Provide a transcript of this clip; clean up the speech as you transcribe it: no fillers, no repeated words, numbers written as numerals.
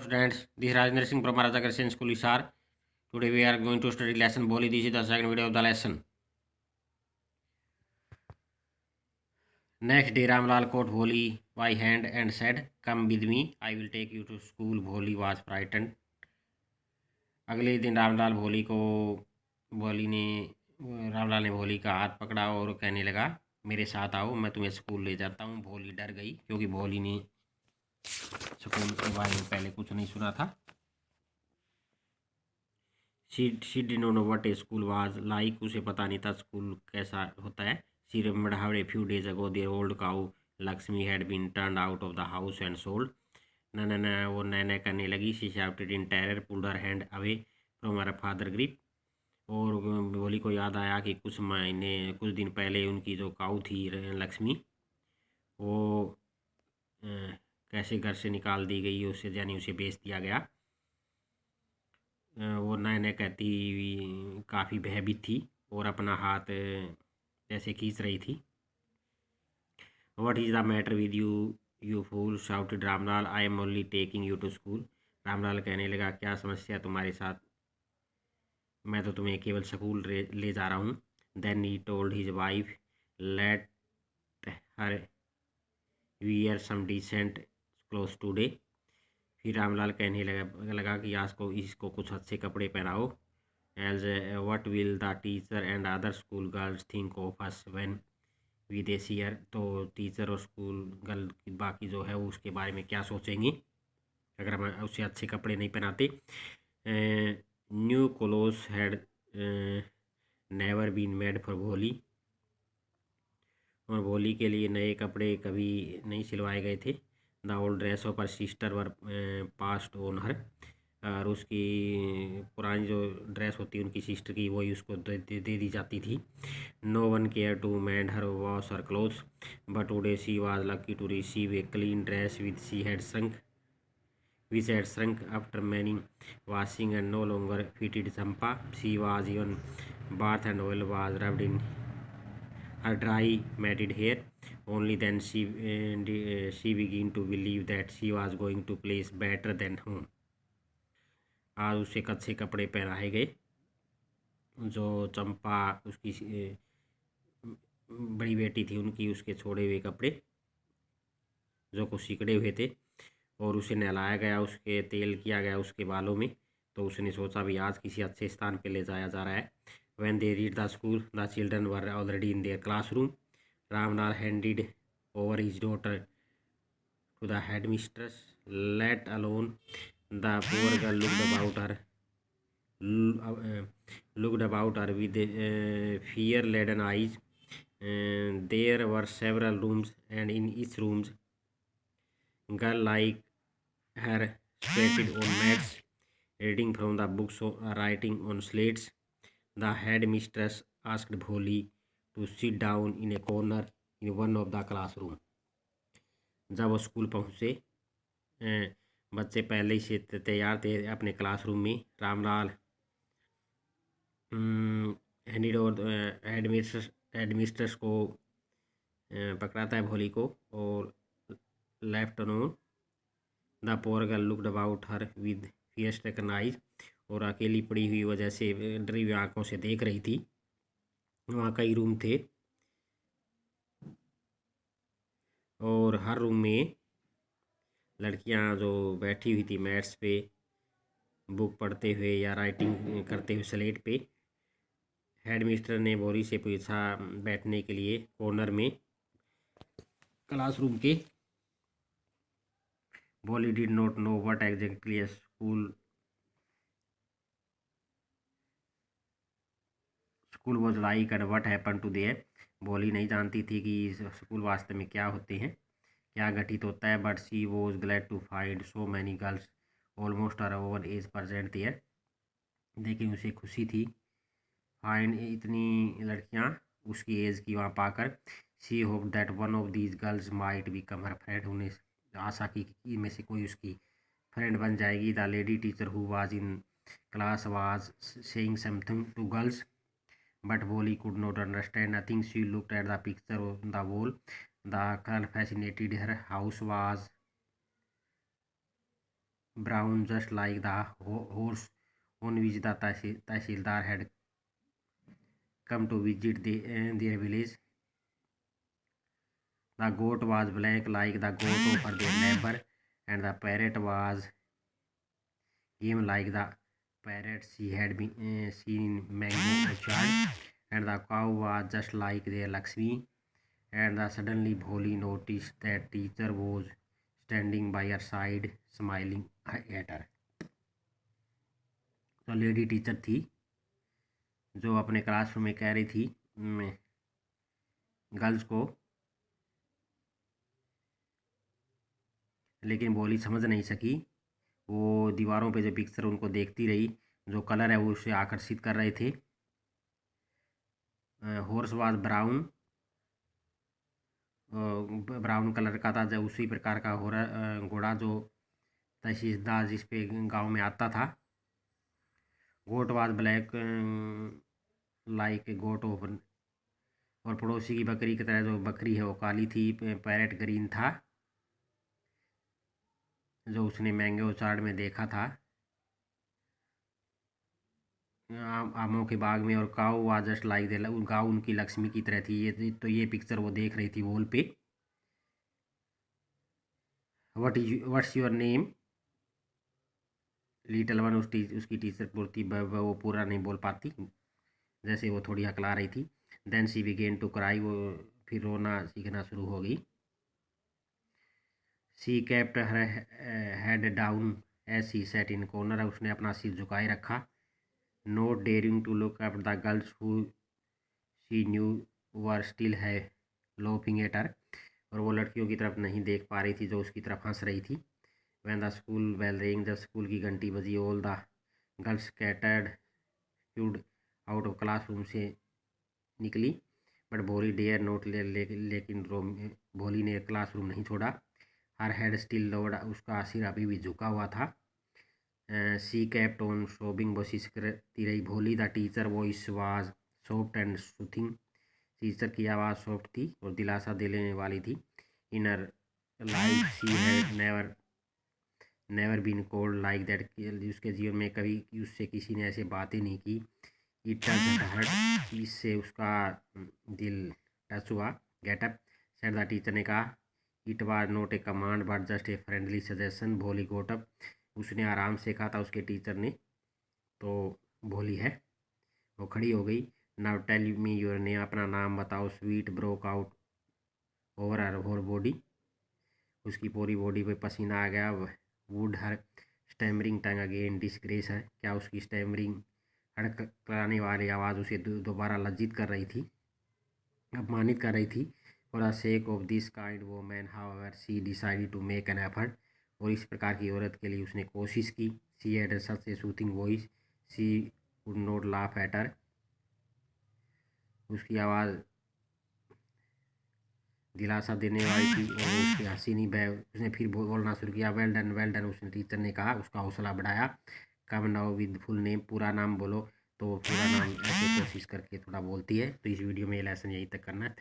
Students, this is Rajendra Singh from Maharaja Christian School, Hisar. Today we are going to study lesson Boli. This is the second video of the lesson. Next day, Ramlal caught Boli by hand and said, "Come with me. I will take you to school." Boli was frightened. अगले दिन रामलाल ने भोली का हाथ पकड़ा और कहने लगा, मेरे साथ आओ, मैं तुम्हें स्कूल ले जाता हूँ। भोली डर गई क्योंकि भोली ने स्कूल के बारे में पहले कुछ नहीं सुना था। She did not know what a school was like. उसे पता नहीं था स्कूल कैसा होता है. She remembered how a few days ago their old cow Lakshmi had been turned out of the house and sold. ना वो नैना करने लगी. She shouted in terror, pulled her hand away from her father's grip. और भोली को याद आया कि कुछ दिन पहले उनकी जो काऊ थी लक्ष्मी, वो कैसे घर से निकाल दी गई, उसे यानी उसे बेच दिया गया। वो नैना कहती काफ़ी भयभीत थी और अपना हाथ जैसे खींच रही थी। What is the matter with you you fool, shouted Ramlal, I am only taking you to school. Ramlal कहने लगा, क्या समस्या तुम्हारे साथ, मैं तो तुम्हें केवल स्कूल ले जा रहा हूँ। Then he told his wife, let her wear some decent clothes today. फिर रामलाल कहने लगा कि आज को इसको कुछ अच्छे कपड़े पहनाओ। As what will the teacher and other school girls think of us when we they see her. तो टीचर और स्कूल गर्ल की बाकी जो है उसके बारे में क्या सोचेंगी अगर हम उसे अच्छे कपड़े नहीं पहनाते। New clothes had never been made for Bholi. और भोली के लिए नए कपड़े कभी नहीं सिलवाए गए थे। The old dress of her sister were passed on her. और उसकी पुरानी जो ड्रेस होती है उनकी सिस्टर की, वही उसको दे दी जाती थी। No one care to mend her wash her clothes, but today she was lucky to receive a clean dress which had shrunk after many washing and no longer fitted Champa. She was even bath and oil was rubbed in her dry matted hair. Only then she began to believe that she was going to place better than home. आज उसे कच्चे कपड़े पहनाए गए। जो चंपा उसकी बड़ी बेटी थी, उनकी उसके छोड़े हुए कपड़े जो कुछ सिकड़े हुए थे, और उसे नहलाया गया, उसके तेल किया गया उसके बालों में। तो उसने सोचा भी आज किसी अच्छे स्थान पे ले जाया जा रहा है। When they reached the school, the children were already in their classroom. Ramlal handed over his daughter to the headmistress. Let alone the poor girl looked about her with fear-laden eyes. There were several rooms, and in each room, girl like her squatted on mats, reading from the books or writing on slates. The headmistress asked Bholi to sit down in a corner in one of the classroom. जब वो school पहुँचे, बच्चे पहले ही से तैयार थे अपने classroom में। रामलाल हेडमिस्ट्रेस को पकड़ाता है भोली को, और left on the poor girl looked about her with fear stricken eyes. और अकेली पड़ी हुई वजह से डरी हुई आंखों से देख रही थी। वहाँ कई रूम थे और हर रूम में लड़कियां जो बैठी हुई थी मैट्स पे, बुक पढ़ते हुए या राइटिंग करते हुए स्लेट पे। हेडमिस्टर ने भोली से पूछा बैठने के लिए कॉर्नर में क्लासरूम के। Bholi did not know what exactly a school was like and what happen to there. Bholi नहीं जानती थी कि स्कूल वास्तव में क्या होते हैं, क्या घटित होता है। But she was glad to find so many girls almost her over age present there. लेकिन उसे खुशी थी फाइंड इतनी लड़कियां उसकी एज की वहाँ पाकर। She hope that one of these girls might become her friend. उन्हें आशा की इनमें से कोई उसकी फ्रेंड बन जाएगी। The lady teacher who was in class was saying something to girls, but Boli could not understand nothing. She looked at the picture on the wall. The color fascinated her. House was brown just like the horse on which the Tahsildar had come to visit their village. The goat was black like the goat of their neighbor, and the parrot was game like the parrots she had seen in mango orchard, and the cow was just like their Lakshmi. And suddenly Bholi noticed that teacher was standing by her side, smiling at her. तो lady teacher थी जो अपने classroom में कह रही थी girls को, लेकिन भोली समझ नहीं सकी। वो दीवारों पे जो पिक्चर उनको देखती रही, जो कलर है वो उसे आकर्षित कर रहे थे। Horse was brown, brown colour का था, जब उसी प्रकार का घोड़ा जो तहसीलदार जिस पे गांव में आता था। Goat was black like goat of, और पड़ोसी की बकरी की तरह जो बकरी है वो काली थी। पैरेट ग्रीन था, जो उसने मैंगो चार्ट में देखा था आमों के बाग में। और काऊ वाज जस्ट लाइक दे, गाँव उनकी लक्ष्मी की तरह थी। ये पिक्चर वो देख रही थी वॉल पे। What's your name little one, उसकी टीचर बोलती, वो पूरा नहीं बोल पाती, जैसे वो थोड़ी हकला रही थी। Then she began to cry, वो फिर रोना सीखना शुरू हो गई। She kept her head down as she sat in corner, उसने अपना सिर झुकाए रखा। Not daring to look at the girls who she knew were still है लोपिंग एट हर, और वो लड़कियों की तरफ नहीं देख पा रही थी जो उसकी तरफ हंस रही थी। When the school bell ring, जब स्कूल की घंटी बजी, all the girls scattered queued out of classroom से निकली। बट भोली डेयर नोट लेकिन भोली ने क्लासरूम नहीं छोड़ा। हर हेड स्टिल लोड, उसका सिर अभी भी झुका हुआ था। सी कैप्ट ऑन शोबिंग, कोशिश करती रही Bholi. The teacher voice was soft and soothing, teacher की आवाज़ सॉफ्ट थी और दिलासा देने वाली थी। In her life she had never been called like that, उसके जीवन में कभी उससे किसी ने ऐसे बातें नहीं की। इट टच हर्ट, इससे उसका दिल टच हुआ। Get up said the, teacher ने कहा। It was not a command but just a friendly suggestion, भोली गोट अप, उसने आराम से कहा था उसके टीचर ने, तो भोली है वो खड़ी हो गई। Now tell me your name, अपना नाम बताओ। Sweat broke out over her whole body, उसकी पूरी बॉडी पे पसीना आ गया। Would her stammering tongue again disgrace her, क्या उसकी स्टैमरिंग हड़कलाने वाली आवाज़ उसे दोबारा लज्जित कर रही थी, अपमानित कर रही थी। For the sake of this kind woman however she decided to make an effort, और इस प्रकार की औरत के लिए उसने कोशिश की। She had such A soothing voice, she would not laugh at her, उसकी आवाज़ दिलासा देने वाली थी और उसकी हंसी नहीं बह। उसने फिर बोलना शुरू किया, वेल डन, उसने टीचर ने कहा, उसका हौसला बढ़ाया। Come now with full name, पूरा नाम बोलो, तो पूरा नाम ऐसे कोशिश करके थोड़ा बोलती है। तो इस वीडियो में ये लेसन यहीं तक करना है।